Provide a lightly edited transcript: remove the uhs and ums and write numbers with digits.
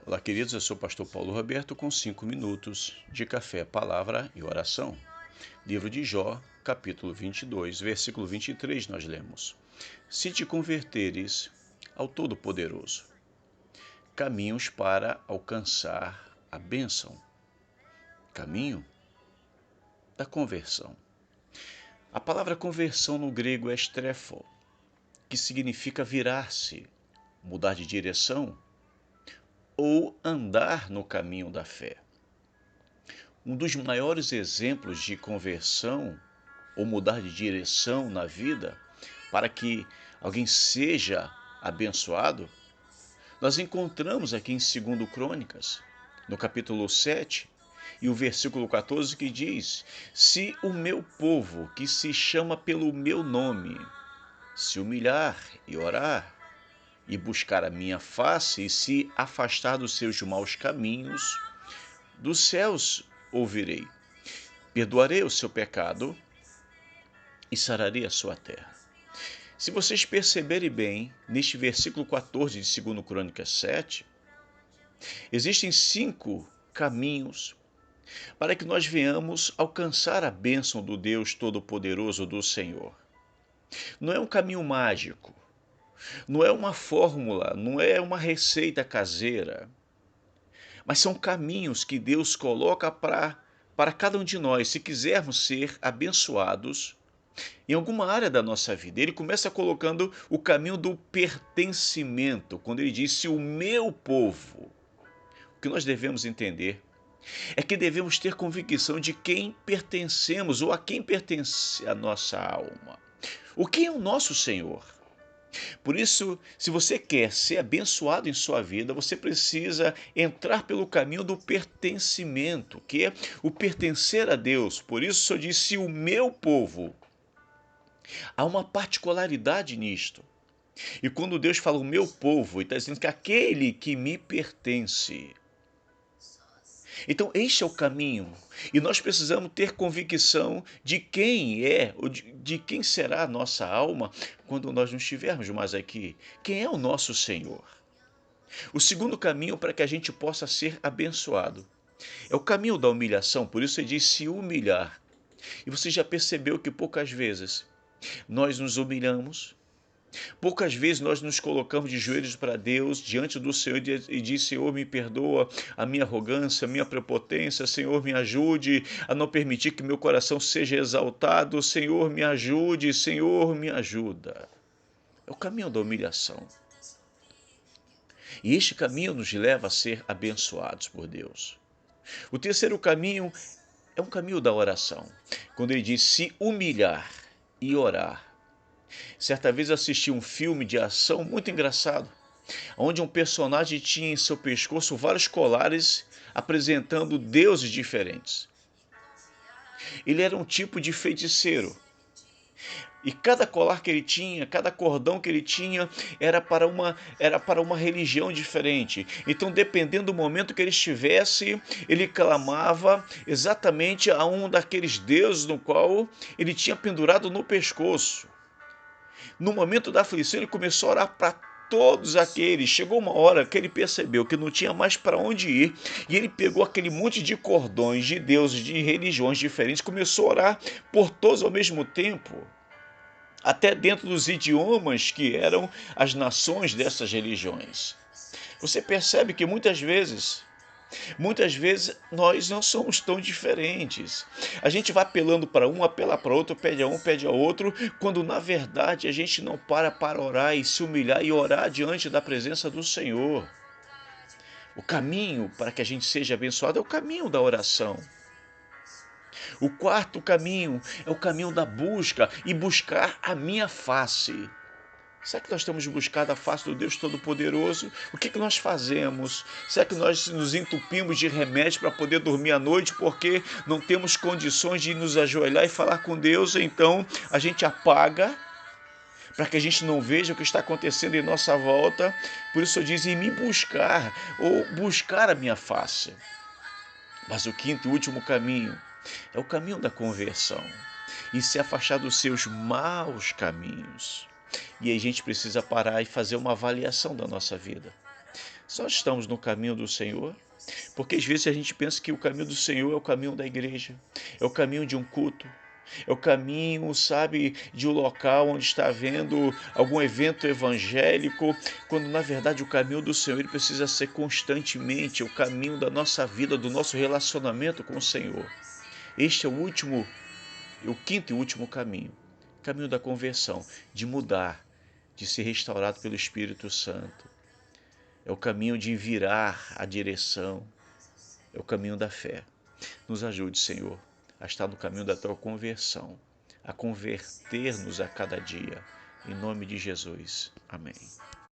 Olá, queridos. Eu sou o pastor Paulo Roberto com 5 minutos de café, palavra e oração. Livro de Jó, capítulo 22, versículo 23, nós lemos: Se te converteres ao Todo-Poderoso, caminhos para alcançar a bênção. Caminho da conversão. A palavra conversão no grego é strefo, que significa virar-se, mudar de direção ou andar no caminho da fé. Um dos maiores exemplos de conversão ou mudar de direção na vida para que alguém seja abençoado, nós encontramos aqui em 2 Crônicas, no capítulo 7, e o versículo 14, que diz: Se o meu povo, que se chama pelo meu nome, se humilhar e orar, e buscar a minha face, e se afastar dos seus maus caminhos, dos céus ouvirei, perdoarei o seu pecado e sararei a sua terra. Se vocês perceberem bem, neste versículo 14 de 2 Crônicas 7, existem 5 caminhos para que nós venhamos alcançar a bênção do Deus Todo-Poderoso, do Senhor. Não é um caminho mágico, não é uma fórmula, não é uma receita caseira, mas são caminhos que Deus coloca para cada um de nós, se quisermos ser abençoados em alguma área da nossa vida. Ele começa colocando o caminho do pertencimento, quando ele disse o meu povo. O que nós devemos entender é que devemos ter convicção de quem pertencemos ou a quem pertence a nossa alma. O que é o nosso Senhor? Por isso, se você quer ser abençoado em sua vida, você precisa entrar pelo caminho do pertencimento, que é o pertencer a Deus. Por isso, o Senhor disse o meu povo. Há uma particularidade nisto. E quando Deus fala o meu povo, ele está dizendo que aquele que me pertence. Então, este é o caminho. E nós precisamos ter convicção de quem é, ou de quem será a nossa alma quando nós não estivermos mais aqui. Quem é o nosso Senhor? O segundo caminho para que a gente possa ser abençoado é o caminho da humilhação. Por isso ele diz se humilhar. E você já percebeu que poucas vezes nós nos humilhamos? Poucas vezes nós nos colocamos de joelhos para Deus, diante do Senhor, e diz: Senhor, me perdoa a minha arrogância, a minha prepotência. Senhor, me ajude a não permitir que meu coração seja exaltado. Senhor, me ajude. Senhor, me ajuda. É o caminho da humilhação. E este caminho nos leva a ser abençoados por Deus. O terceiro caminho é um caminho da oração, quando ele diz se humilhar e orar. Certa vez assisti um filme de ação muito engraçado, onde um personagem tinha em seu pescoço vários colares apresentando deuses diferentes. Ele era um tipo de feiticeiro. E cada colar que ele tinha, cada cordão que ele tinha, era para uma religião diferente. Então, dependendo do momento que ele estivesse, ele clamava exatamente a um daqueles deuses no qual ele tinha pendurado no pescoço. No momento da aflição, ele começou a orar para todos aqueles. Chegou uma hora que ele percebeu que não tinha mais para onde ir, e ele pegou aquele monte de cordões de deuses, de religiões diferentes, começou a orar por todos ao mesmo tempo, até dentro dos idiomas que eram as nações dessas religiões. Você percebe que Muitas vezes nós não somos tão diferentes. A gente vai apelando para um, apela para outro, pede a um, pede a outro, quando na verdade a gente não para orar e se humilhar e orar diante da presença do Senhor. O caminho para que a gente seja abençoado é o caminho da oração. O quarto caminho é o caminho da busca e buscar a minha face. Será que nós temos buscado a face do Deus Todo-Poderoso? O que nós fazemos? Será que nós nos entupimos de remédio para poder dormir à noite porque não temos condições de nos ajoelhar e falar com Deus? Então a gente apaga para que a gente não veja o que está acontecendo em nossa volta. Por isso eu diz em me buscar ou buscar a minha face. Mas o quinto e último caminho é o caminho da conversão e se afastar dos seus maus caminhos. E aí a gente precisa parar e fazer uma avaliação da nossa vida. Nós estamos no caminho do Senhor? Porque às vezes a gente pensa que o caminho do Senhor é o caminho da igreja, é o caminho de um culto, é o caminho, sabe, de um local onde está havendo algum evento evangélico, quando na verdade o caminho do Senhor ele precisa ser constantemente o caminho da nossa vida, do nosso relacionamento com o Senhor. Este é o quinto e último caminho da conversão, de mudar, de ser restaurado pelo Espírito Santo. É o caminho de virar a direção, é o caminho da fé. Nos ajude, Senhor, a estar no caminho da tua conversão, a converter-nos a cada dia. Em nome de Jesus. Amém.